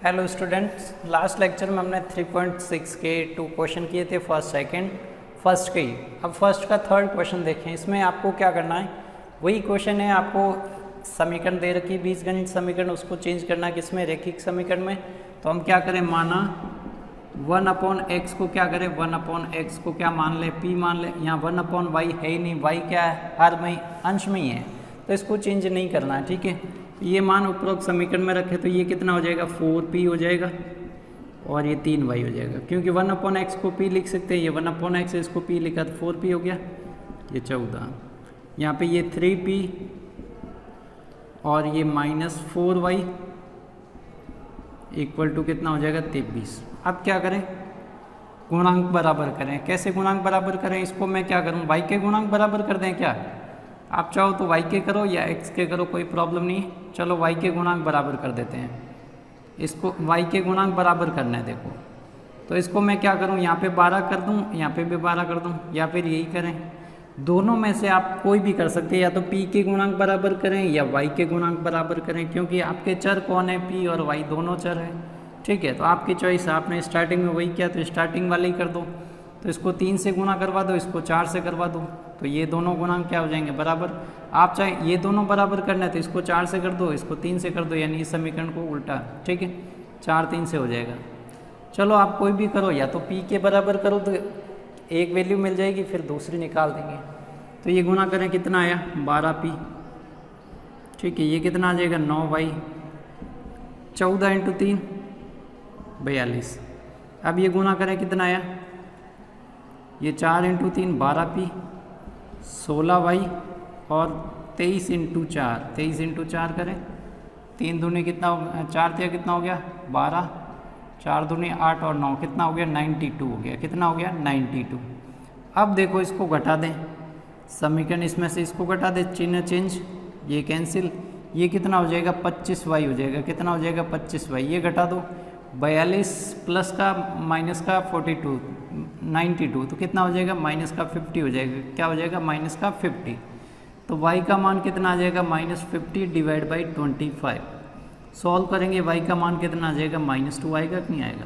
Hello students, last lecture में हमने 3.6 के 2 क्वेश्चन किए थे, फर्स्ट सेकंड फर्स्ट के ही। अब फर्स्ट का थर्ड क्वेश्चन देखें। इसमें आपको क्या करना है, वही क्वेश्चन है। आपको समीकरण दे रखी है, बीजगणित समीकरण, उसको चेंज करना है किसमें, रैखिक समीकरण में। तो हम क्या करें, माना 1/x को क्या करें, 1/x को क्या मान ले, p मान ले। यहाँ 1/y है ही नहीं, y क्या है, हर में अंश में ही है, तो इसको चेंज नहीं करना है। ठीक है, ये मान उपरोक्त समीकरण में रखे तो ये कितना हो जाएगा, 4p हो जाएगा और ये 3y हो जाएगा। क्योंकि 1/x को p लिख सकते हैं, ये 1/x इसको p लिखा तो 4p हो गया, ये 14। यहाँ पे ये 3p और ये -4y इक्वल टू कितना हो जाएगा, 23। अब क्या करें, गुणांक बराबर करें। कैसे गुणांक बराबर करें, इसको मैं क्या करूँ, y के गुणांक बराबर कर दें क्या। आप चाहो तो y के करो या x के करो, कोई प्रॉब्लम नहीं। चलो y के गुणांक बराबर कर देते हैं। इसको y के गुणांक बराबर करना है, देखो। तो इसको मैं क्या करूं, यहाँ पे 12 कर दूं, यहाँ पे भी 12 कर दूं, या फिर यही करें। दोनों में से आप कोई भी कर सकते हैं, या तो p के गुणांक बराबर करें या y के गुणांक बराबर करें, क्योंकि आपके चर कौन है, p और y दोनों चर है। ठीक है, तो आपकी चॉइस, आपने स्टार्टिंग में वही किया तो स्टार्टिंग वाले ही कर दो। तो इसको 3 से गुणा करवा दो, इसको 4 से करवा दो, तो ये दोनों गुणांक क्या हो जाएंगे, बराबर। आप चाहे ये दोनों बराबर करना है तो इसको 4 से कर दो, इसको 3 से कर दो, यानी इस समीकरण को उल्टा। ठीक है, 4 3 से हो जाएगा। चलो आप कोई भी करो, या तो p के बराबर करो तो एक वैल्यू मिल जाएगी, फिर दूसरी निकाल देंगे। तो ये गुणा करें, कितना आया, 12p। ठीक है, ये कितना आ जाएगा, 9y। 14 × 3 42। अब ये गुणा करें, कितना आया, ये 4 × 3 12p, 16y और 23 × 4 23 × 4 करें, 3 दूनी कितना हो, 4 तिया कितना हो गया, 12, 4 दूनी 8 और 9 कितना हो गया, 92 हो गया। कितना हो गया, 92। अब देखो इसको घटा दें, समीकरण इसमें से इसको घटा दें, चिन्ह चेंज, ये कैंसिल, ये कितना हो जाएगा, 25y हो जाएगा। कितना हो जाएगा, 25y। ये घटा दो, 42 प्लस का माइनस का 42 92, तो कितना हो जाएगा, माइनस का 50 हो जाएगा। क्या हो जाएगा, माइनस का 50। तो y का मान कितना आ जाएगा, -50 डिवाइड बाई 25। सॉल्व करेंगे, y का मान कितना आ जाएगा, -2 आएगा कि नहीं आएगा।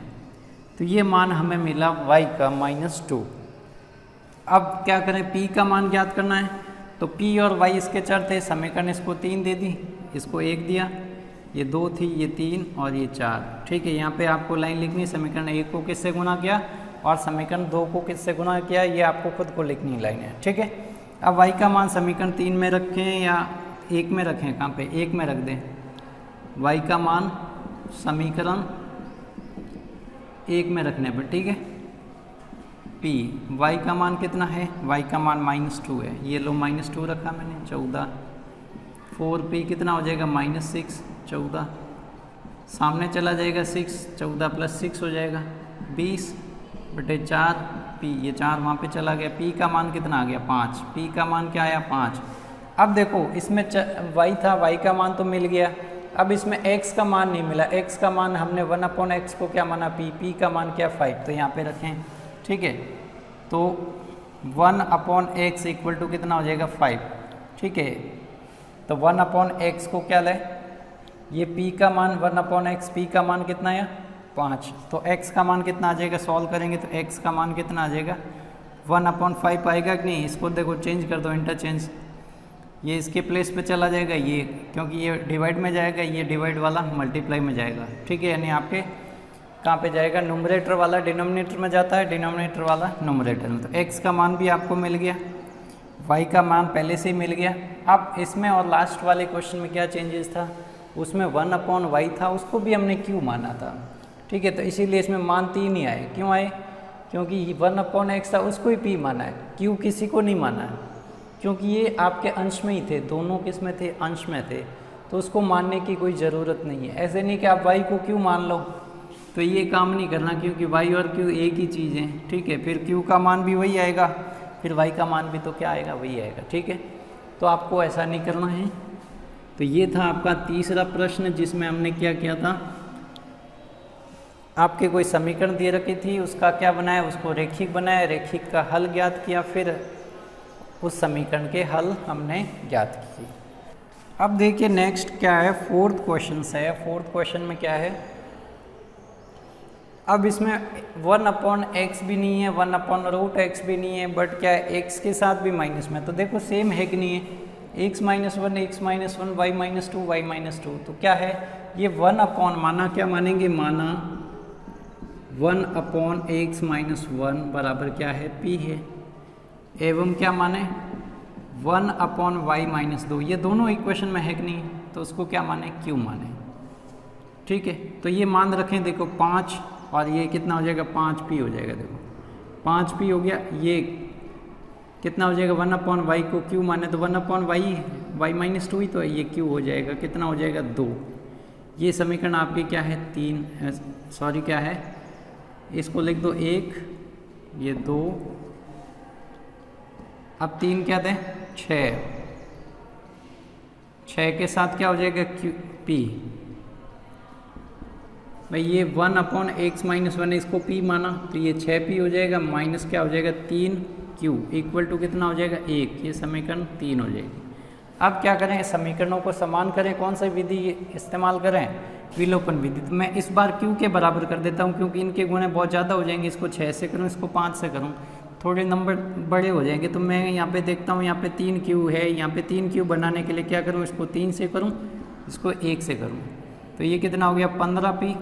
तो ये मान हमें मिला y का -2। अब क्या करें, p का मान ज्ञात करना है। तो p और y इसके चर थे, समीकरण इसको 3 दे दी, इसको 1 दिया, ये 2 थी, ये 3 और ये 4। ठीक है, यहाँ पे आपको लाइन लिखनी, समीकरण 1 को किससे गुणा किया और समीकरण 2 को किससे गुणा किया, ये आपको खुद को लिखनी लाइन है। ठीक है, अब y का मान समीकरण 3 में रखें या 1 में रखें, कहाँ पे, 1 में रख दें। y का मान समीकरण 1 में रखने पर, ठीक है। p, y का मान कितना है, y का मान -2 है, ये लो -2 रखा मैंने, 14। 4p कितना हो जाएगा, -6, 14, सामने चला जाएगा 6, 14 + 6 हो जाएगा 20/4 p, ये 4 वहाँ पे चला गया। p का मान कितना आ गया, 5। p का मान क्या आया, 5। अब देखो इसमें y था, y का मान तो मिल गया। अब इसमें x का मान नहीं मिला, x का मान हमने 1/x को क्या माना, p का मान क्या, 5, तो यहाँ पे रखें। ठीक है, तो 1/x इक्वल टू कितना हो जाएगा, 5। ठीक है, तो 1/x को क्या लें, ये p का मान 1/x, p का मान कितना है, 5। तो x का मान कितना आ जाएगा, सॉल्व करेंगे तो x का मान कितना आ जाएगा, 1/5 आएगा कि नहीं। इसको देखो चेंज कर दो, इंटरचेंज, ये इसके प्लेस पे चला जाएगा, ये क्योंकि ये डिवाइड में जाएगा, ये डिवाइड वाला मल्टीप्लाई में जाएगा। ठीक है, यानी आपके कहाँ पे जाएगा, न्यूमरेटर वाला डिनोमिनेटर में जाता है, डिनोमिनेटर वाला न्यूमरेटर में। तो x का मान भी आपको मिल गया, y का मान पहले से ही मिल गया। अब इसमें और लास्ट वाले क्वेश्चन में क्या चेंजेस था, उसमें 1/y था, उसको भी हमने q माना था। ठीक है, तो इसीलिए इसमें मान 3 ही आए। क्यों आए, क्योंकि 1/x था, उसको ही p माना है, q किसी को नहीं माना है, क्योंकि ये आपके अंश में ही थे, दोनों किस में थे, अंश में थे, तो उसको मानने की कोई ज़रूरत नहीं है। ऐसे नहीं कि आप y को q मान लो, तो ये काम नहीं करना, क्योंकि y और q एक ही चीज़ है। ठीक है, फिर q का मान भी वही आएगा, फिर y का मान भी तो क्या आएगा, वही आएगा। ठीक है, तो आपको ऐसा नहीं करना है। तो ये था आपका तीसरा प्रश्न, जिसमें हमने क्या किया था, आपके कोई समीकरण दे रखी थी, उसका क्या बनाया, उसको रैखिक बनाया, रैखिक का हल ज्ञात किया, फिर उस समीकरण के हल हमने ज्ञात किए। अब देखिए नेक्स्ट क्या है, फोर्थ क्वेश्चन है। फोर्थ क्वेश्चन में क्या है, अब इसमें 1/x भी नहीं है, 1/√x भी नहीं है, बट क्या है x के साथ भी माइनस में, तो देखो सेम है कि नहीं है, x - 1 x - 1 y - 2 y - 2, तो क्या है ये 1 माना, क्या मानेंगे, माना 1/x - 1 बराबर क्या है p है, एवं क्या माने 1/y - 2, ये दोनों इक्वेशन में है कि नहीं, तो उसको क्या माने q माने। ठीक है, तो ये मान रखें, देखो 5 और ये कितना हो जाएगा 5p हो जाएगा, देखो 5p हो गया, ये कितना हो जाएगा 1/y को q माने तो 1/y y - 2 ही तो है, ये q हो जाएगा, कितना हो जाएगा 2। ये समीकरण आपके क्या है 3, सॉरी क्या है, इसको लिख दो 1, ये 2, अब 3 क्या दें 6, 6 के साथ क्या हो जाएगा p, भाई ये 1/x - 1 इसको p माना तो ये 6p हो जाएगा, माइनस क्या हो जाएगा 3q इक्वल टू कितना हो जाएगा 1, ये समीकरण 3 हो जाएगी। अब क्या करें, समीकरणों को समान करें, कौन सा विधि इस्तेमाल करें, विलोपन विधि। तो मैं इस बार q के बराबर कर देता हूँ, क्योंकि इनके गुणे बहुत ज़्यादा हो जाएंगे, इसको 6 से करूँ, इसको 5 से करूँ, थोड़े नंबर बड़े हो जाएंगे। तो मैं यहाँ पे देखता हूँ, यहाँ पे 3q है, यहाँ पे 3q बनाने के लिए क्या करूँ, इसको 3 से करूँ, इसको 1 से करूँ, तो ये कितना हो गया 15p,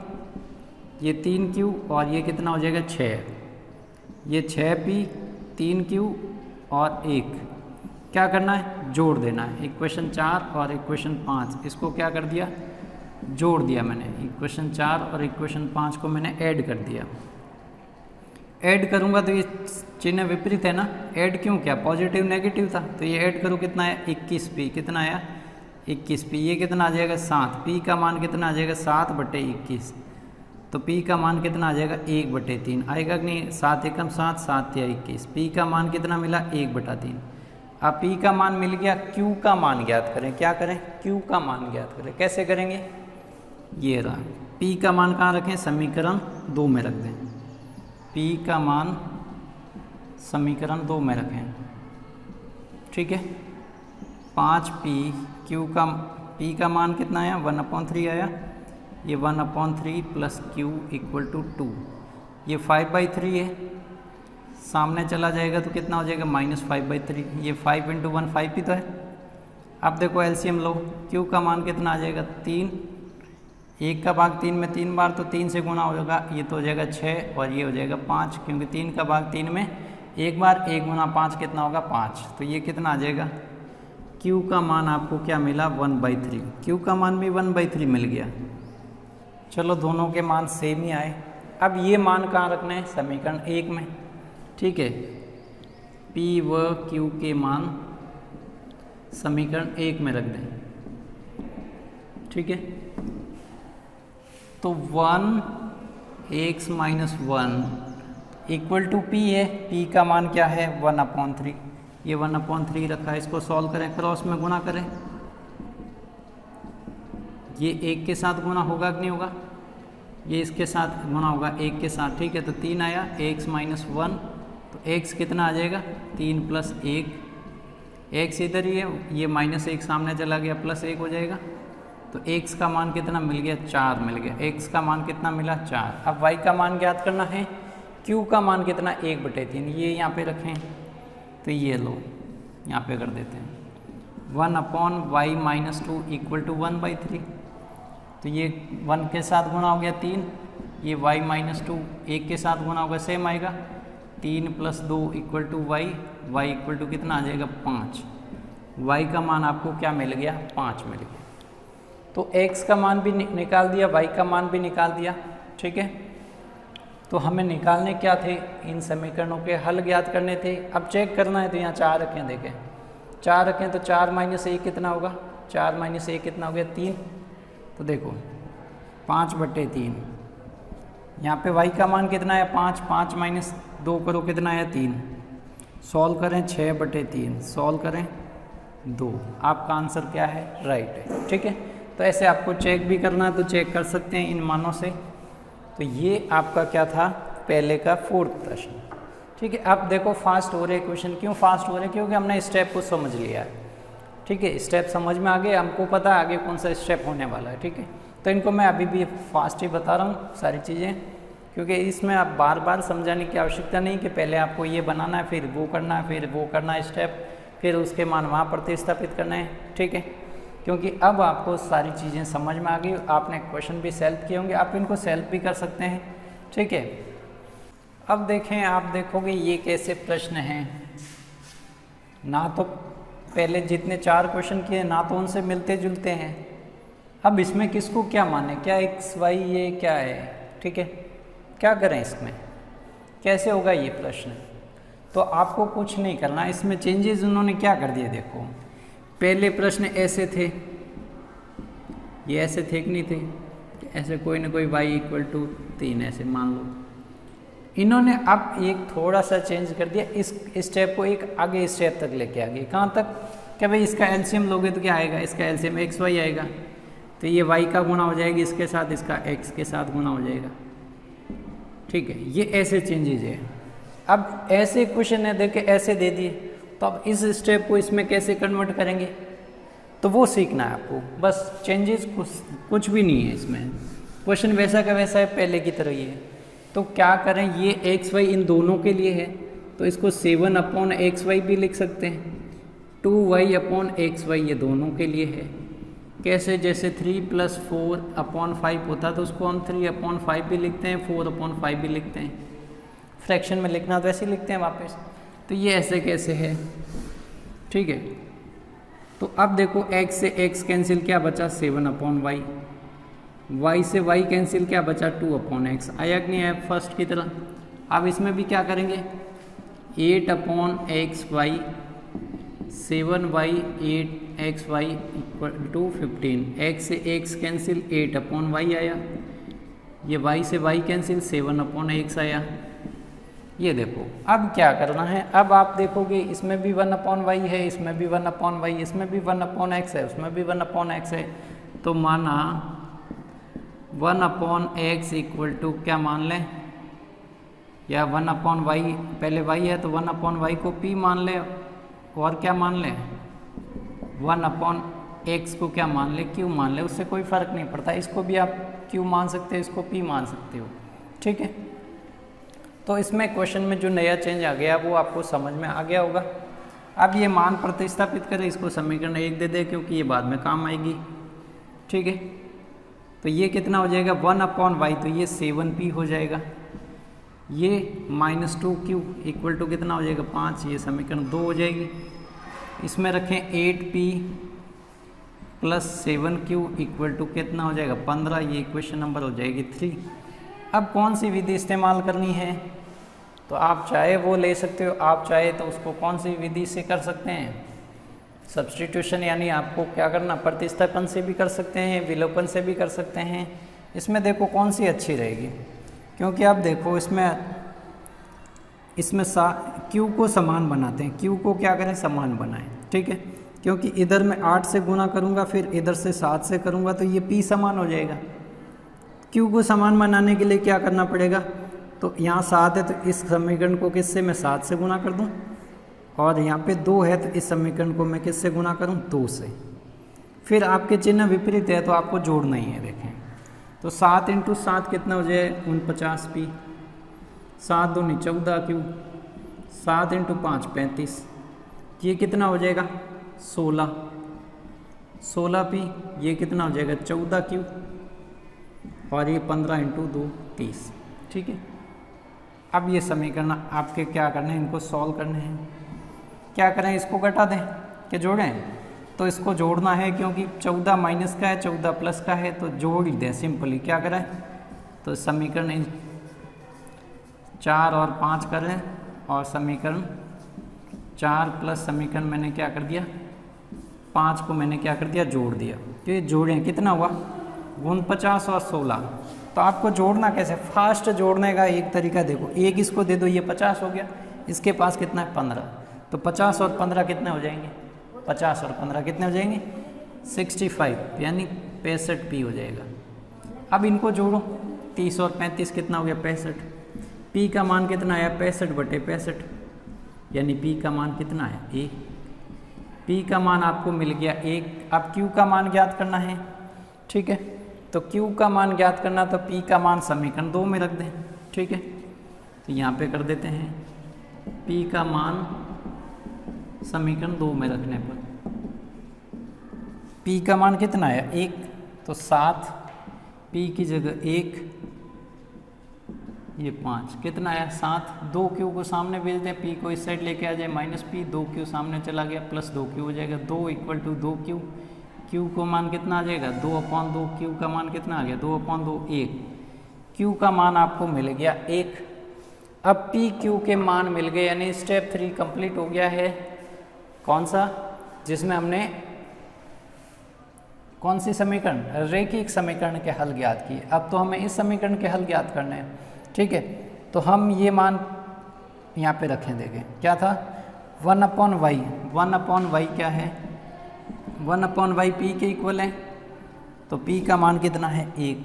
ये 3q और ये कितना हो जाएगा 6, ये 6p 3q और 1, क्या करना है जोड़ देना है, इक्वेशन 4 और इक्वेशन 5, इसको क्या कर दिया जोड़ दिया मैंने, इक्वेशन 4 और इक्वेशन 5 को मैंने ऐड कर दिया। ऐड करूँगा तो ये चिन्ह विपरीत है ना, ऐड क्यों किया, पॉजिटिव नेगेटिव था, तो ये ऐड करो कितना है 21p, कितना आया 21p, ये कितना आ जाएगा 7, p का मान कितना आ जाएगा 7/21, तो p का मान कितना आ जाएगा 1/3 आएगा कि नहीं, 7 एकम 7, 7 या 21, p का मान कितना मिला 1/3। अब p का मान मिल गया, q का मान ज्ञात करें, क्या करें q का मान ज्ञात करें, कैसे करेंगे, ये रहा, p का मान कहाँ रखें, समीकरण 2 में रख दें, p का मान समीकरण 2 में रखें, ठीक है, 5p, p का मान कितना आया 1/3 आया, ये 1/3 प्लस q इक्वल टू 2, ये 5/3 है, सामने चला जाएगा तो कितना हो जाएगा -5/3, ये 5 × 1 5 ही तो है। अब देखो एलसीएम लो, q का मान कितना आ जाएगा 3, 1 का भाग 3 में 3 बार, तो 3 से गुना होगा, ये तो हो जाएगा 6 और ये हो जाएगा 5, क्योंकि 3 का भाग 3 में 1 बार, 1 गुना 5 कितना होगा 5, तो ये कितना आ जाएगा, q का मान आपको क्या मिला 1/3, q का मान भी 1/3 मिल गया। चलो दोनों के मान सेम ही आए। अब ये मान कहाँ रखना है, समीकरण 1 में, ठीक है, p व q के मान समीकरण 1 में रख दें, ठीक है, तो 1x - 1 इक्वल टू p है, p का मान क्या है 1/3, ये 1/3 रखा है, इसको सॉल्व करें, क्रॉस में गुना करें, ये 1 के साथ गुना होगा कि नहीं होगा, ये इसके साथ गुना होगा 1 के साथ, ठीक है, तो 3 आया, x - 1, तो x कितना आ जाएगा 3 + 1, x इधर ही है, ये -1 सामने चला गया, +1 हो जाएगा, तो x का मान कितना मिल गया 4 मिल गया, x का मान कितना मिला 4। अब y का मान ज्ञात करना है, q का मान कितना 1/3, ये यहाँ पे रखें, तो ये लो यहाँ पे कर देते हैं, 1/y - 2 इक्वल टू 1/3, तो ये 1 के साथ गुना हो गया 3, ये y - 2 1 के साथ गुना होगा सेम आएगा, 3 + 2 equal to y, y equal to कितना आ जाएगा 5, y का मान आपको क्या मिल गया 5 मिल गया। तो x का मान भी निकाल दिया, y का मान भी निकाल दिया, ठीक है। तो हमें निकालने क्या थे, इन समीकरणों के हल ज्ञात करने थे। अब चेक करना है, तो यहाँ 4 रखें, देखें 4 रखें तो 4 - 1 कितना होगा, 4 - 1 कितना हो गया 3, तो देखो 5/3, यहाँ पे y का मान कितना है 5, 5 - 2 करो कितना है 3, सॉल्व करें 6/3, सॉल्व करें 2, आपका आंसर क्या है राइट है, ठीक है। तो ऐसे आपको चेक भी करना है तो चेक कर सकते हैं इन मानों से। तो ये आपका क्या था पहले का 4th प्रश्न, ठीक है। अब देखो फास्ट हो रहे क्वेश्चन, क्यों फास्ट हो रहे, क्योंकि हमने स्टेप को समझ लिया है, ठीक है, स्टेप समझ में आ गए, हमको पता है आगे कौन सा स्टेप होने वाला है, ठीक है। तो इनको मैं अभी भी फास्ट ही बता रहा हूँ सारी चीज़ें, क्योंकि इसमें आप बार बार समझाने की आवश्यकता नहीं कि पहले आपको ये बनाना है, फिर वो करना है, फिर वो करना है स्टेप, फिर उसके मान वहाँ प्रतिस्थापित करना है, ठीक है। क्योंकि अब आपको सारी चीज़ें समझ में आ गई, आपने क्वेश्चन भी सॉल्व किए होंगे, आप इनको सॉल्व भी कर सकते हैं, ठीक है। अब देखें, आप देखोगे ये कैसे प्रश्न हैं, ना तो पहले जितने 4 क्वेश्चन किए ना तो उनसे मिलते जुलते हैं। अब इसमें किसको क्या माने, क्या एक्स वाई ये क्या है, ठीक है, क्या करें इसमें, कैसे होगा ये प्रश्न। तो आपको कुछ नहीं करना, इसमें चेंजेस उन्होंने क्या कर दिए, देखो पहले प्रश्न ऐसे थे, ये ऐसे थे कि नहीं थे, ऐसे कोई ना कोई y = 3 ऐसे मान लो। इन्होंने अब एक थोड़ा सा चेंज कर दिया, इस स्टेप को एक आगे स्टेप तक लेके आ गए, कहाँ तक, क्या भाई इसका एलसीएम लोगे तो क्या आएगा, इसका एलसीएम एक्स वाई आएगा, तो ये y का गुणा हो जाएगी इसके साथ, इसका x के साथ गुणा हो जाएगा, ठीक है। ये ऐसे चेंजेज है। अब ऐसे क्वेश्चन है देखे ऐसे दे दिए, तो अब इस स्टेप को इसमें कैसे कन्वर्ट करेंगे, तो वो सीखना है आपको, बस चेंजेस कुछ भी नहीं है इसमें, क्वेश्चन वैसा का वैसा है, पहले की तरह ही है। तो क्या करें, ये एक्स वाई इन दोनों के लिए है, तो इसको 7/XY भी लिख सकते हैं, 2y/XY ये दोनों के लिए है। कैसे, जैसे 3 + 4/5 होता है तो उसको हम 3/5 भी लिखते हैं, 4/5 भी लिखते हैं, फ्रैक्शन में लिखना तो ऐसे ही लिखते हैं वापस। तो ये ऐसे कैसे है, ठीक है। तो अब देखो x से x कैंसिल, क्या बचा 7/y, y से y कैंसिल, क्या बचा 2/x, आया कि नहीं आया फर्स्ट की तरह। अब इसमें भी क्या करेंगे, 8/xy, 7y 8xy = 15, x से x कैंसिल 8/y आया, ये y से y कैंसिल 7/x आया। ये देखो अब क्या करना है, अब आप देखोगे इसमें भी 1/y है, इसमें भी 1/y, इसमें भी 1/x है, उसमें भी 1/x है, तो माना 1/x = क्या मान लें, या 1/y, पहले y है तो 1/y को p मान लें, और क्या मान लें 1/x को क्या मान लें, q मान लें, उससे कोई फ़र्क नहीं पड़ता, इसको भी आप q मान सकते हो, इसको p मान सकते हो, ठीक है। तो इसमें क्वेश्चन में जो नया चेंज आ गया वो आपको समझ में आ गया होगा। अब ये मान प्रतिस्थापित करें, इसको समीकरण 1 दे दे क्योंकि ये बाद में काम आएगी, ठीक है। तो ये कितना हो जाएगा 1/y, तो ये 7p हो जाएगा, ये -2q = कितना हो जाएगा 5, ये समीकरण 2 हो जाएगी। इसमें रखें 8p + 7q = कितना हो जाएगा 15, ये इक्वेशन नंबर हो जाएगी 3। अब कौन सी विधि इस्तेमाल करनी है, तो आप चाहे वो ले सकते हो, आप चाहे तो उसको कौन सी विधि से कर सकते हैं, सब्स्टिट्यूशन, यानी आपको क्या करना, प्रतिस्थापन से भी कर सकते हैं, विलोपन से भी कर सकते हैं। इसमें देखो कौन सी अच्छी रहेगी, क्योंकि आप देखो इसमें क्यू को समान बनाते हैं, क्यू को क्या करें समान बनाएं, ठीक है। क्योंकि इधर मैं 8 से गुना करूँगा, फिर इधर से 7 से करूँगा, तो ये p समान हो जाएगा। क्यू को समान बनाने के लिए क्या करना पड़ेगा, तो यहाँ 7 है तो इस समीकरण को किससे मैं 7 से गुना कर दूँ, और यहाँ पे 2 है तो इस समीकरण को मैं किससे गुना करूँ 2 से। फिर आपके चिन्ह विपरीत है तो आपको जोड़ना ही है, देखें तो 7 × 7 कितना हो जाए 49p, 7 दूनी 14q, 7 × 5 35, ये कितना हो जाएगा 16p, ये कितना हो जाएगा 14q, और ये 15 × 2 30, ठीक है। अब ये समीकरण आपके क्या करने हैं, इनको सॉल्व करने हैं। क्या करें, इसको घटा दें कि जोड़ें, तो इसको जोड़ना है क्योंकि 14 माइनस का है 14 प्लस का है, तो जोड़ ही दें सिंपली। क्या करें, तो समीकरण 4 और 5 करें, और समीकरण 4 प्लस समीकरण मैंने क्या कर दिया 5 को मैंने क्या कर दिया जोड़ दिया। तो ये जोड़ें कितना हुआ 49 और 16। तो आपको जोड़ना कैसे, फास्ट जोड़ने का एक तरीका देखो, एक इसको दे दो ये 50 हो गया, इसके पास कितना है 15, तो 50 और 15 कितने हो जाएंगे, 50 और 15 कितने हो जाएंगे 65, यानी 65p हो जाएगा। अब इनको जोड़ो, 30 और 35 कितना हो गया 65, p का मान कितना आया 65/65, यानी p का मान कितना आया 1, p का मान आपको मिल गया 1। अब q का मान ज्ञात करना है, ठीक है, तो q का मान ज्ञात करना, तो p का मान समीकरण 2 में रख दें, ठीक है, तो यहाँ पे कर देते हैं P का मान समीकरण 2 में रखने पर P का मान कितना है 1, तो 7, P की जगह 1, ये 5, कितना आया 7, 2Q को सामने भेज दें, P को इस साइड लेके आ जाए -P, 2Q सामने चला गया प्लस 2Q हो जाएगा, 2 = 2Q, Q को मान कितना आ जाएगा 2/2, Q का मान कितना आ गया 2/2, 1, Q का मान आपको मिल गया 1। अब P Q के मान मिल गए, यानी स्टेप 3 कंप्लीट हो गया है। कौन सा, जिसमें हमने कौन सी समीकरण, रैखिक समीकरण के हल ज्ञात किए। अब तो हमें इस समीकरण के हल ज्ञात करने हैं, ठीक है। तो हम ये मान यहाँ पे रखें, देखें क्या था 1/y, 1/y क्या है 1/y P के इक्वल है, तो P का मान कितना है 1,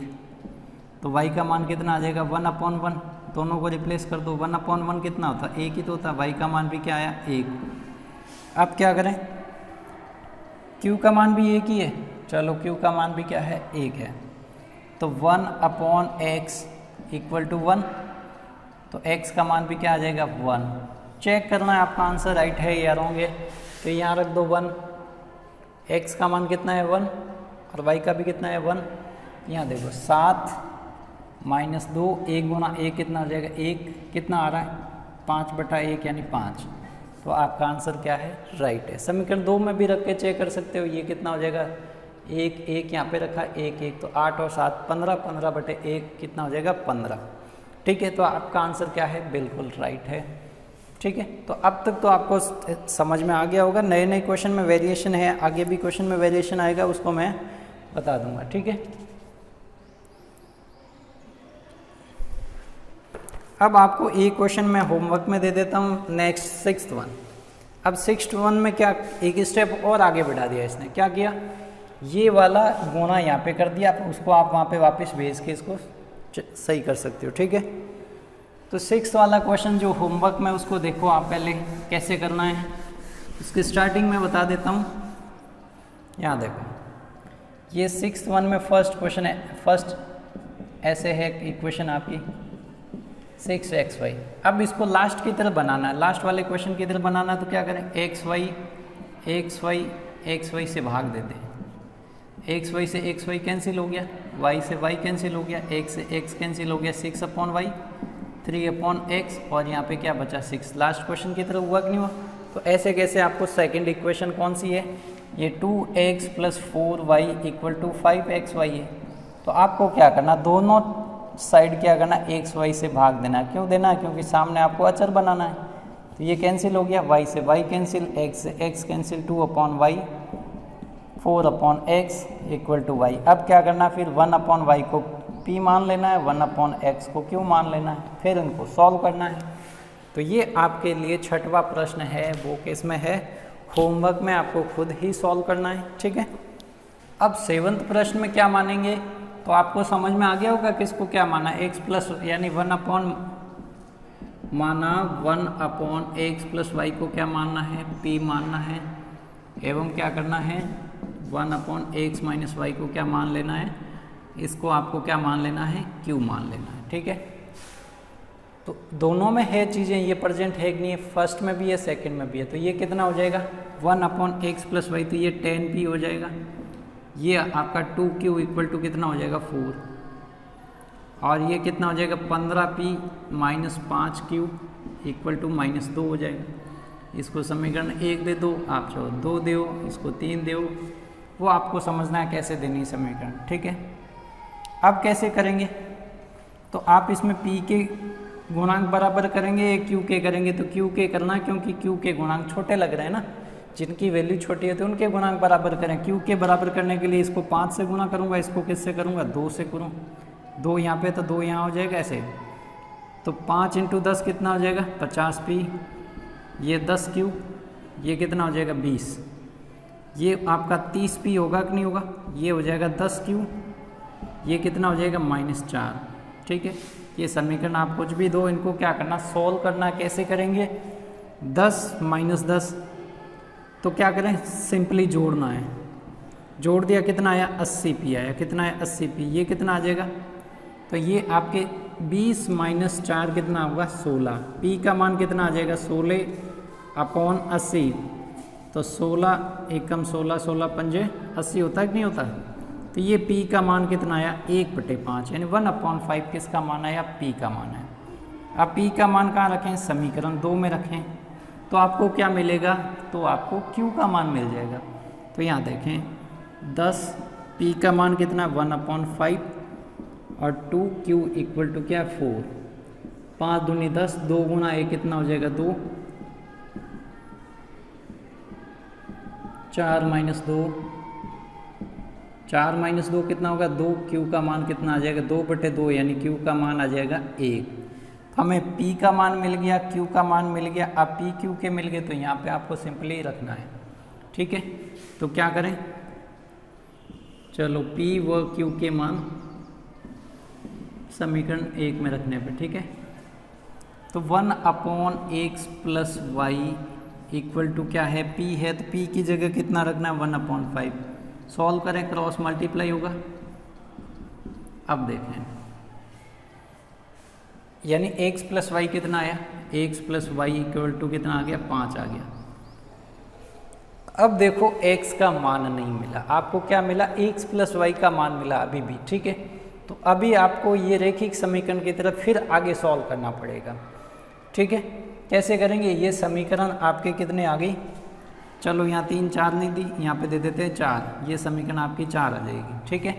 तो y का मान कितना आ जाएगा 1/1, दोनों को रिप्लेस कर दो, 1/1 कितना होता 1 ही तो होता, y का मान भी क्या आया 1। अब क्या करें, Q का मान भी 1 ही है, चलो Q का मान भी क्या है 1 है, तो 1/x = 1, तो x का मान भी क्या आ जाएगा 1। चेक करना है आपका आंसर राइट है या रॉन्ग है, तो यहाँ रख दो 1, x का मान कितना है 1 और y का भी कितना है 1। यहाँ देखो 7 - 2, 1 × 1 कितना हो जाएगा 1, कितना आ रहा है 5/1 यानी 5, तो आपका आंसर क्या है राइट है। समीकरण 2 में भी रख के चेक कर सकते हो, ये कितना हो जाएगा 1 1 यहाँ पे रखा 1 1, तो 8 और 7 15, 15/1 कितना हो जाएगा 15, ठीक है। तो आपका आंसर क्या है बिल्कुल राइट है, ठीक है। तो अब तक तो आपको समझ में आ गया होगा, नए नए क्वेश्चन में वेरिएशन है, आगे भी क्वेश्चन में वेरिएशन आएगा, उसको मैं बता दूंगा, ठीक है। अब आपको एक क्वेश्चन मैं होमवर्क में दे देता हूँ, नेक्स्ट 6th वन। अब 6th वन में क्या एक स्टेप और आगे बढ़ा दिया इसने, क्या किया, ये वाला गुना यहाँ पे कर दिया, उसको आप वहाँ पे वापस भेज के इसको सही कर सकते हो, ठीक है। तो 6th वाला क्वेश्चन जो होमवर्क में, उसको देखो आप पहले कैसे करना है, उसकी स्टार्टिंग में बता देता हूँ। यहाँ देखो ये 6th वन में फर्स्ट क्वेश्चन है, फर्स्ट ऐसे है इक्वेशन आपकी 6xy। अब इसको लास्ट की तरफ बनाना है, लास्ट वाले क्वेश्चन की तरफ बनाना है, तो क्या करें xy से भाग देते हैं, xy से xy कैंसिल हो गया, y से y कैंसिल हो गया, x से x कैंसिल हो गया, 6/y 3/x, और यहाँ पे क्या बचा 6। लास्ट क्वेश्चन की तरफ हुआ कि नहीं हुआ। तो ऐसे कैसे आपको सेकंड इक्वेशन कौन सी है, ये 2x + 4y = 5xy है। तो आपको क्या करना, दोनों साइड क्या करना xy से भाग देना। क्यों देना, क्योंकि सामने आपको अचर बनाना है। तो ये कैंसिल हो गया, y से y कैंसिल, x से x cancel, 2/y 4/x = y। अब क्या करना, फिर 1/y को p मान लेना है, 1/x को q मान लेना है, फिर इनको सॉल्व करना है। तो ये आपके लिए 6वां प्रश्न है, वो किस में है, होमवर्क में, आपको खुद ही सॉल्व करना है, ठीक है। अब 7th प्रश्न में क्या मानेंगे, तो आपको समझ में आ गया होगा किसको क्या माना, x प्लस यानी 1/x + y को क्या मानना है, p मानना है, एवं क्या करना है 1/x - y को क्या मान लेना है, इसको आपको क्या मान लेना है, q मान लेना है, ठीक है। तो दोनों में है चीज़ें, ये प्रेजेंट है कि नहीं है, फर्स्ट में भी है सेकंड में भी है। तो ये कितना हो जाएगा 1/x + y, तो ये 10p हो जाएगा। ये आपका 2q = कितना हो जाएगा 4, और ये कितना हो जाएगा 15p - 5q = -2 हो जाएगा। इसको समीकरण 1 दे दो, आप चाहो 2 दो, इसको 3 दो, वो आपको समझना है कैसे देनी समीकरण, ठीक है। अब कैसे करेंगे, तो आप इसमें p के गुणांक बराबर करेंगे, q के करेंगे, तो q के करना, क्योंकि q के गुणांक छोटे लग रहे हैं ना, जिनकी वैल्यू छोटी है तो उनके गुणांक बराबर करें। q के बराबर करने के लिए इसको 5 से गुना करूँगा, इसको किससे करूँगा 2 से करूँ, 2 यहाँ पे तो 2 यहाँ हो जाएगा ऐसे, तो 5 × 10 कितना हो जाएगा 50p, ये 10q, ये कितना हो जाएगा 20, ये आपका 30p होगा कि नहीं होगा, ये हो जाएगा 10q, ये कितना हो जाएगा -4, ठीक है। ये समीकरण आप कुछ भी दो, इनको क्या करना सोल्व करना, कैसे करेंगे 10 - 10, तो क्या करें सिंपली जोड़ना है, जोड़ दिया कितना आया 80p आया, कितना है 80p, ये कितना आ जाएगा, तो ये आपके 20 माइनस 4 कितना होगा 16। पी का मान कितना आ जाएगा 16/80। तो 16 एकम 16, 16 पंजे 80 होता है कि नहीं होता। तो ये पी का मान कितना आया 1/5 यानी 1/5 किसका मान आया पी का मान है। अब पी का मान कहाँ रखें समीकरण 2 में रखें तो आपको क्या मिलेगा तो आपको क्यू का मान मिल जाएगा। तो यहाँ देखें 10 पी का मान कितना 1/5 और 2 क्यू इक्वल टू क्या 4। 5 दूनी 10, 2 गुना 1 कितना हो जाएगा 2, 4 माइनस 2, 4 माइनस 2 कितना होगा 2। क्यू का मान कितना आ जाएगा 2/2 यानी क्यू का मान आ जाएगा 1। हमें P का मान मिल गया, Q का मान मिल गया। अब P Q के मिल गए तो यहाँ पे आपको सिंपली रखना है। ठीक है, तो क्या करें चलो P व Q के मान समीकरण 1 में रखने पे। ठीक है, तो 1/x plus y equal to क्या है P है तो P की जगह कितना रखना है 1/5। सॉल्व करें क्रॉस मल्टीप्लाई होगा। अब देखें यानी x प्लस वाई कितना आया x plus y equal to कितना आ गया 5 आ गया। अब देखो x का मान नहीं मिला, आपको क्या मिला x प्लस वाई का मान मिला अभी भी। ठीक है, तो अभी आपको ये रेखिक समीकरण की तरफ फिर आगे सॉल्व करना पड़ेगा। ठीक है, कैसे करेंगे ये समीकरण आपके कितने आ गई चलो यहाँ 3 4 नहीं दी, यहाँ पे दे देते हैं 4। ये समीकरण आपकी 4 आ जाएगी। ठीक है,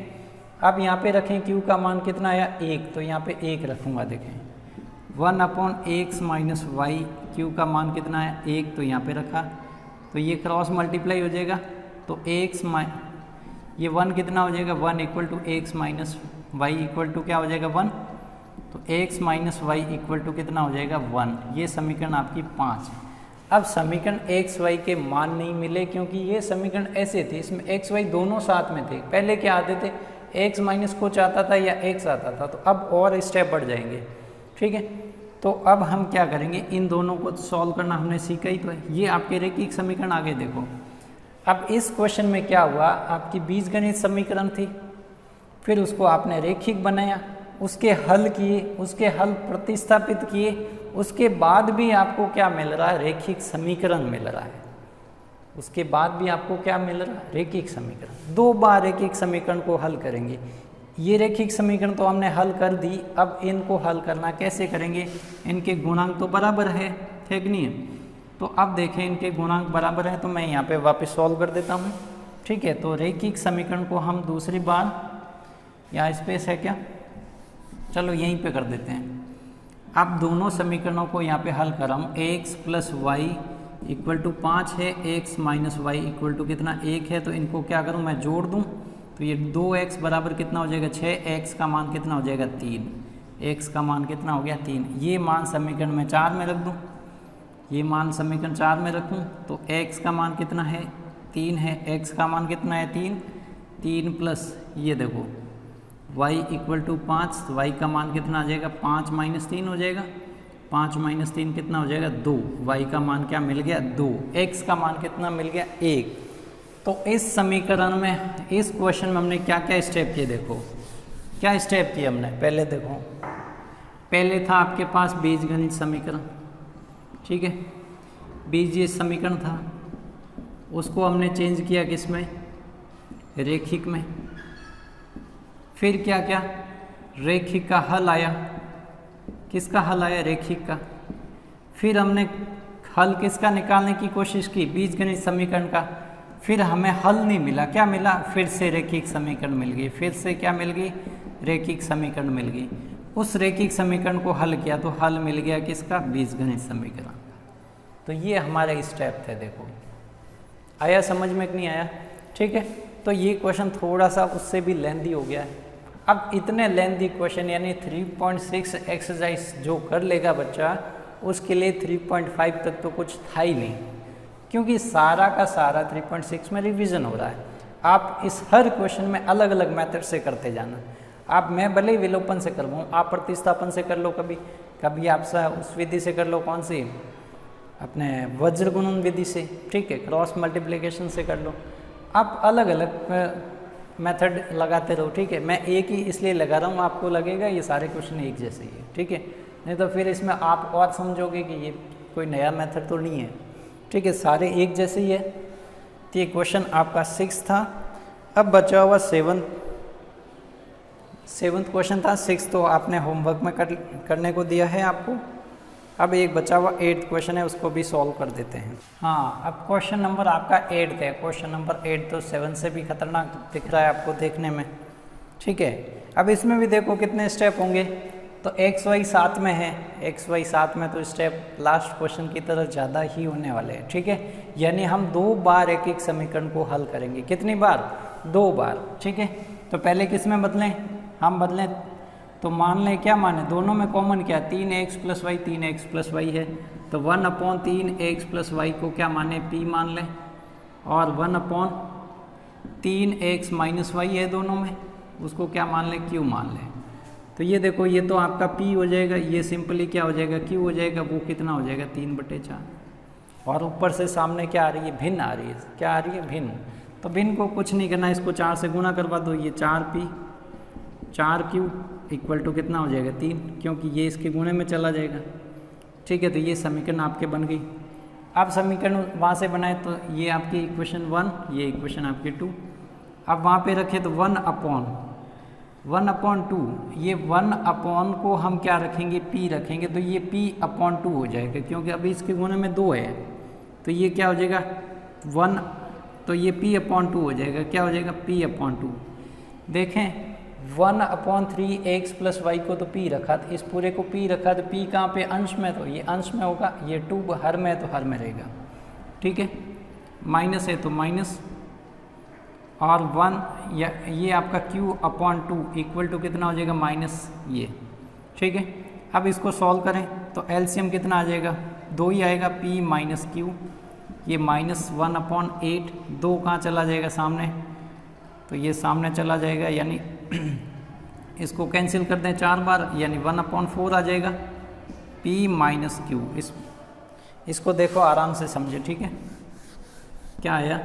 अब यहाँ पे रखें q का मान कितना आया 1 तो यहाँ पे 1 रखूँगा। देखें 1/x माइनस वाई क्यू का मान कितना है 1 तो यहाँ पे रखा। तो ये क्रॉस मल्टीप्लाई हो जाएगा तो x ये 1 कितना हो जाएगा 1 equal to x minus y equal to क्या हो जाएगा 1। तो x minus y equal to कितना हो जाएगा 1। ये समीकरण आपकी 5 है। अब समीकरण x y के मान नहीं मिले क्योंकि ये समीकरण ऐसे थे इसमें x y दोनों साथ में थे। पहले क्या आते थे x माइनस कुछ आता था या x आता था, तो अब और स्टेप बढ़ जाएंगे। ठीक है, तो अब हम क्या करेंगे इन दोनों को सॉल्व करना हमने सीखा ही तो है। ये आपके रेखिक समीकरण आगे देखो। अब इस क्वेश्चन में क्या हुआ आपकी बीजगणित समीकरण थी, फिर उसको आपने रेखिक बनाया, उसके हल किए, उसके हल प्रतिस्थापित किए, उसके बाद भी आपको क्या मिल रहा है रेखिक समीकरण मिल रहा है। उसके बाद भी आपको क्या मिल रहा है रेखिक समीकरण। 2 बार रेखिक समीकरण को हल करेंगे। ये रेखिक समीकरण तो हमने हल कर दी, अब इनको हल करना कैसे करेंगे, इनके गुणांक तो बराबर है कि नहीं है। तो अब देखें इनके गुणांक बराबर है तो मैं यहाँ पे वापस सॉल्व कर देता हूँ। ठीक है, तो रेखिक समीकरण को हम दूसरी बार, यहाँ स्पेस है क्या, चलो यहीं पे कर देते हैं। अब दोनों समीकरणों को यहाँ पे हल कर हम x plus y equal to 5 है, x minus y equal to कितना 1 है। तो इनको क्या करूँ मैं जोड़ दूँ तो ये 2x बराबर कितना हो जाएगा 6, x का मान कितना हो जाएगा 3, x का मान कितना हो गया 3। ये मान समीकरण में 4 में रख दूँ, ये मान समीकरण 4 में रखूँ तो x का मान कितना है 3 है, x का मान कितना है 3 प्लस ये देखो y इक्वल टू 5, तो y का मान कितना आ जाएगा 5 माइनस 3 हो जाएगा, 5 माइनस 3 कितना हो जाएगा 2, y का मान क्या मिल गया 2, x का मान कितना मिल गया 1। तो इस समीकरण में इस क्वेश्चन में हमने क्या क्या स्टेप किए, देखो क्या स्टेप किए हमने। पहले देखो, पहले था आपके पास बीजगणित समीकरण। ठीक है, बीजीय समीकरण था, उसको हमने चेंज किया किस में रेखिक में। फिर क्या क्या रेखिक का हल आया, किसका हल आया रेखिक का। फिर हमने हल किसका निकालने की कोशिश की बीजगणित समीकरण का, फिर हमें हल नहीं मिला, क्या मिला फिर से रेखिक समीकरण मिल गई, फिर से क्या मिल गई रेखिक समीकरण मिल गई। उस रेखिक समीकरण को हल किया तो हल मिल गया किसका बीजगणित समीकरण। तो ये हमारे स्टेप थे। देखो आया समझ में कि नहीं आया। ठीक है, तो ये क्वेश्चन थोड़ा सा उससे भी लेंदी हो गया है। अब इतने लेंदी क्वेश्चन यानी 3.6 एक्सरसाइज जो कर लेगा बच्चा उसके लिए 3.5 तक तो कुछ था ही नहीं, क्योंकि सारा का सारा 3.6 में रिवीजन हो रहा है। आप इस हर क्वेश्चन में अलग अलग मेथड से करते जाना। आप मैं भले ही विलोपन से करवाऊँ, आप प्रतिस्थापन से कर लो, कभी कभी आप उस विधि से कर लो, कौन सी अपने वज्र गुणन विधि से। ठीक है, क्रॉस मल्टीप्लिकेशन से कर लो। आप अलग अलग मेथड लगाते रहो, ठीक है। मैं एक ही इसलिए लगा रहा हूँ, आपको लगेगा ये सारे क्वेश्चन एक जैसे ही है, ठीक है, नहीं तो फिर इसमें आप और समझोगे कि ये कोई नया मेथड तो नहीं है, ठीक है, सारे एक जैसे ही है। तो ये क्वेश्चन आपका 6 था। अब बचा हुआ 7th क्वेश्चन था। 6 तो आपने होमवर्क में करने को दिया है आपको। अब एक बचा हुआ 8th क्वेश्चन है, उसको भी सॉल्व कर देते हैं। हाँ, अब क्वेश्चन नंबर आपका 8 है। क्वेश्चन नंबर 8 तो 7 से भी खतरनाक दिख रहा है आपको देखने में, ठीक है। अब इसमें भी देखो कितने स्टेप होंगे। तो एक्स वाई साथ में है, एक्स वाई साथ में, तो स्टेप लास्ट क्वेश्चन की तरह ज़्यादा ही होने वाले हैं, ठीक है। यानी हम 2 बार एक एक समीकरण को हल करेंगे। कितनी बार? 2 बार, ठीक है। तो पहले किस में बदलें? हम बदलें तो मान लें, क्या माने, दोनों में कॉमन क्या, 3x + y, 3x + y है। तो 1/3x + y को क्या माने, p मान लें, और 1/3x - y है दोनों में, उसको क्या मान लें, q मान लें। तो ये देखो, ये तो आपका p हो जाएगा, ये सिंपली क्या हो जाएगा, q हो जाएगा। वो कितना हो जाएगा, 3/4। और ऊपर से सामने क्या आ रही है, भिन्न आ रही है। क्या आ रही है, भिन्न। तो भिन्न को कुछ नहीं करना, इसको 4 से गुणा करवा दो। ये 4p 4q = कितना हो जाएगा, 3, क्योंकि ये इसके गुणे में चला जाएगा, ठीक है। तो ये समीकरण आपके बन गई। अब समीकरण वहाँ से बनाए तो ये आपकी इक्वेशन 1, ये इक्वेशन आपकी 2। अब वहाँ पे रखे तो 1/2, ये 1 को हम क्या रखेंगे, p रखेंगे। तो ये p/2 हो जाएगा, क्योंकि अभी इसके गुणे में 2 है। तो ये क्या हो जाएगा, 1, तो ये p/2 हो जाएगा। क्या हो जाएगा, p/2। देखें, 1/3x + y को तो p रखा, तो इस पूरे को p रखा, तो p कहाँ पे, अंश में, तो ये अंश में होगा। ये 2 हर में है तो हर में रहेगा, ठीक है। माइनस है तो माइनस, और 1 या ये आपका q/2 = कितना हो जाएगा, माइनस ये, ठीक है। अब इसको सॉल्व करें तो एलसीएम कितना आ जाएगा, 2 ही आएगा, p - q, ये -1/8, 2 कहाँ चला जाएगा, सामने, तो ये सामने चला जाएगा, यानी इसको कैंसिल कर दें 4 बार, यानी 1/4 आ जाएगा, p - q। इसको देखो आराम से समझे, ठीक है। क्या आया,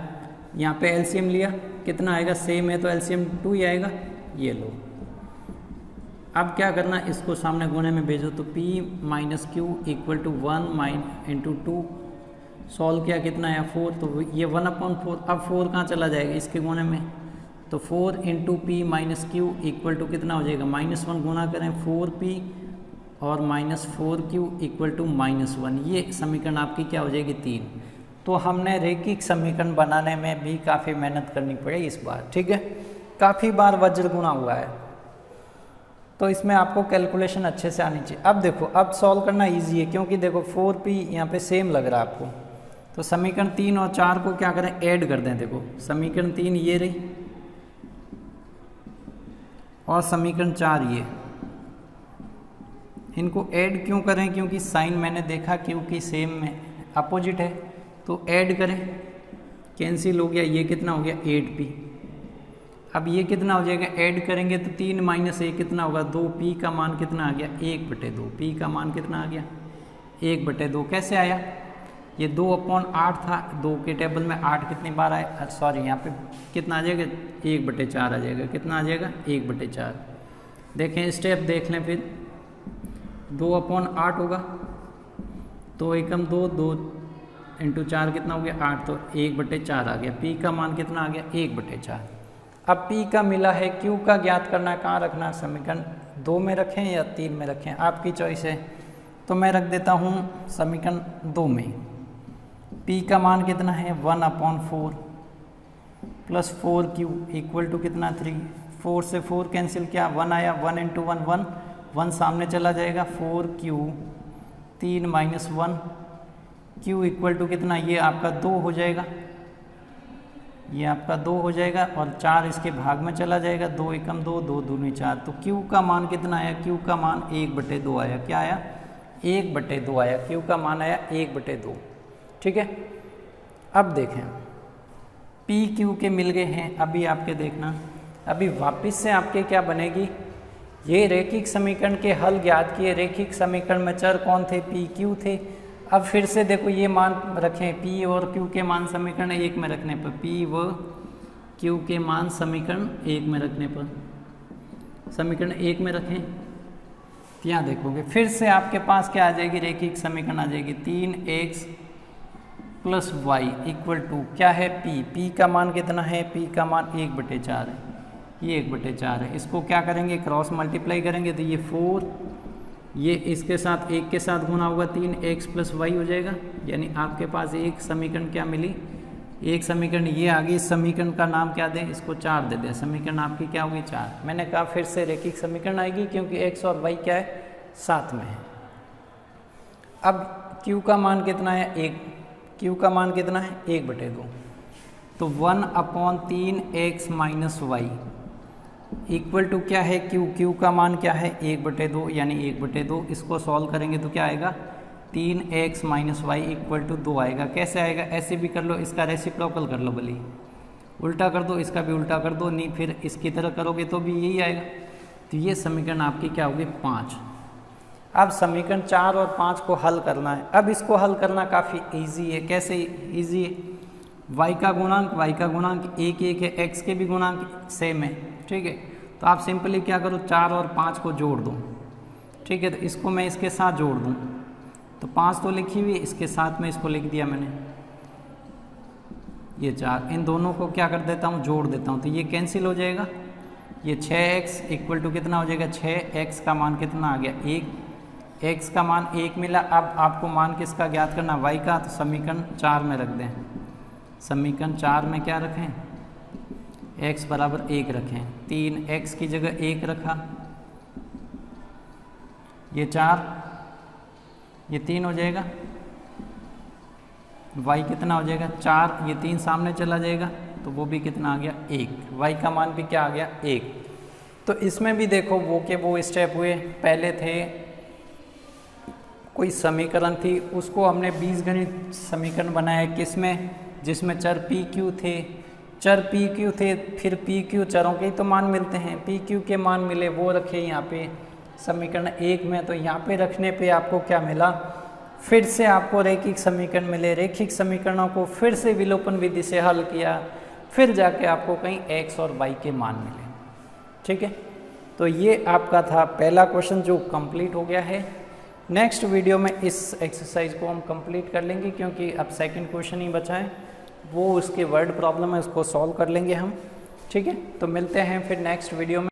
यहाँ पे एलसीएम लिया, कितना आएगा, सेम है तो एलसीएम 2 ही आएगा। ये लो, अब क्या करना, इसको सामने गुणे में भेजो। तो p - q = 1 × 2, सॉल्व किया, कितना आया, 4। तो ये 1/4, अब 4 कहाँ चला जाएगा, इसके गुणे में, तो 4 × p - q = कितना हो जाएगा, -1। गुना करें 4p और -4q = -1। ये समीकरण आपकी क्या हो जाएगी, 3। तो हमने रैखिक समीकरण बनाने में भी काफ़ी मेहनत करनी पड़ी इस बार, ठीक है। काफ़ी बार वज्र गुणा हुआ है, तो इसमें आपको कैलकुलेशन अच्छे से आनी चाहिए। अब देखो, अब सॉल्व करना इजी है, क्योंकि देखो 4p यहाँ पे सेम लग रहा है आपको। तो समीकरण 3 और 4 को क्या करें, ऐड कर दें। देखो समीकरण 3 ये रही, और समीकरण 4 ये, इनको ऐड क्यों करें, क्योंकि साइन मैंने देखा क्योंकि सेम में अपोजिट है, तो ऐड करें, कैंसिल हो गया, ये कितना हो गया, 8p। अब ये कितना हो जाएगा, ऐड करेंगे तो 3 - 1 कितना होगा, 2p का मान कितना आ गया, 1/2। p का मान कितना आ गया, 1/2। कैसे आया, ये 2/8 था, 2 के टेबल में 8 कितनी बार आए, सॉरी यहाँ पे कितना आ जाएगा, 1/4 आ जाएगा। कितना आ जाएगा, 1/4। देखें स्टेप देख लें, फिर 2/8 होगा, 2 एकम 2, 2 × 4 कितना हो गया, 8, तो 1/4 आ गया। p का मान कितना आ गया, 1/4। अब p का मिला है, q का ज्ञात करना है, कहाँ रखना है, समीकरण 2 में रखें या 3 में रखें, आपकी चॉइस है। तो मैं रख देता हूँ समीकरण 2 में। p का मान कितना है, 1/4 + 4q = कितना, 3। 4 से 4 कैंसिल किया, 1 आया, 1 × 1 1, 1 सामने चला जाएगा, 4q 3 - 1, q = कितना, ये आपका 2 हो जाएगा, ये आपका 2 हो जाएगा, और 4 इसके भाग में चला जाएगा, 2 एकम 2, 2 दूनी 4। तो q का मान कितना आया, q का मान 1/2 आया। क्या आया, 1/2 आया, q का मान आया 1/2, ठीक है। अब देखें, p q के मिल गए हैं। अभी आपके देखना, अभी वापस से आपके क्या बनेगी, ये रैखिक समीकरण के हल ज्ञात किए। रैखिक समीकरण में चर कौन थे, p q थे। अब फिर से देखो ये मान रखें, p और q के मान समीकरण 1 में रखने पर p व क्यू के मान समीकरण 1 में रखने पर, समीकरण 1 में रखें तो यहाँ देखोगे फिर से आपके पास क्या आ जाएगी, रेखिक समीकरण आ जाएगी 3x plus y equal to क्या है p, p का मान कितना है, p का मान 1/4 है, ये 1/4 है। इसको क्या करेंगे, क्रॉस मल्टीप्लाई करेंगे तो ये 4, ये इसके साथ 1 के साथ गुना होगा 3x प्लस वाई हो जाएगा। यानी आपके पास एक समीकरण क्या मिली, एक समीकरण ये आ गई। समीकरण का नाम क्या दें, इसको 4 दे दें। समीकरण आपकी क्या होगी 4। मैंने कहा फिर से रेखिक समीकरण आएगी क्योंकि x और y क्या है, साथ में है। अब q का मान कितना है, 1, q का मान कितना है 1/2, तो 1/3x minus y equal to क्या है q का मान क्या है 1/2 यानी 1/2। इसको सॉल्व करेंगे तो क्या आएगा 3x minus y equal to 2 आएगा। कैसे आएगा, ऐसे भी कर लो, इसका रेसिप्रोकल कर लो, भले उल्टा कर दो, इसका भी उल्टा कर दो, नहीं फिर इसकी तरह करोगे तो भी यही आएगा। तो ये समीकरण आपकी क्या होगी 5। अब समीकरण 4 और 5 को हल करना है। अब इसको हल करना काफ़ी इजी है। कैसे इजी है, y का गुणांक 1 है, x के भी गुणांक सेम है, ठीक है। तो आप सिंपली क्या करो, 4 और 5 को जोड़ दो, ठीक है। तो इसको मैं इसके साथ जोड़ दूँ तो 5 तो लिखी हुई है, इसके साथ में इसको लिख दिया मैंने, ये 4, इन दोनों को क्या कर देता हूँ, जोड़ देता हूँ, तो ये कैंसिल हो जाएगा। ये 6x इक्वल टू कितना हो जाएगा, 6x का मान कितना आ गया 1, x का मान 1 मिला। अब आपको मान किसका ज्ञात करना, y का, तो समीकरण 4 में रख दें। समीकरण 4 में क्या रखें, x बराबर 1 रखें, 3x की जगह 1 रखा, ये 4, ये 3 हो जाएगा, y कितना हो जाएगा 4, ये 3 सामने चला जाएगा तो वो भी कितना आ गया 1, y का मान भी क्या आ गया 1। तो इसमें भी देखो वो के वो स्टेप हुए। पहले थे कोई समीकरण थी, उसको हमने बीजगणित समीकरण बनाया किसमें, जिसमें चर पी क्यू थे, फिर पी क्यू चरों के ही तो मान मिलते हैं, पी क्यू के मान मिले वो रखे यहाँ पे समीकरण 1 में। तो यहाँ पे रखने पे आपको क्या मिला, फिर से आपको रेखिक समीकरण मिले। रेखिक समीकरणों को फिर से विलोपन विधि से हल किया, फिर जाके आपको कहीं x और y के मान मिले, ठीक है। तो ये आपका था पहला क्वेश्चन जो कंप्लीट हो गया है। नेक्स्ट वीडियो में इस एक्सरसाइज को हम कंप्लीट कर लेंगे क्योंकि अब सेकंड क्वेश्चन ही बचा है, वो उसके वर्ड प्रॉब्लम है, उसको सॉल्व कर लेंगे हम, ठीक है। तो मिलते हैं फिर नेक्स्ट वीडियो में।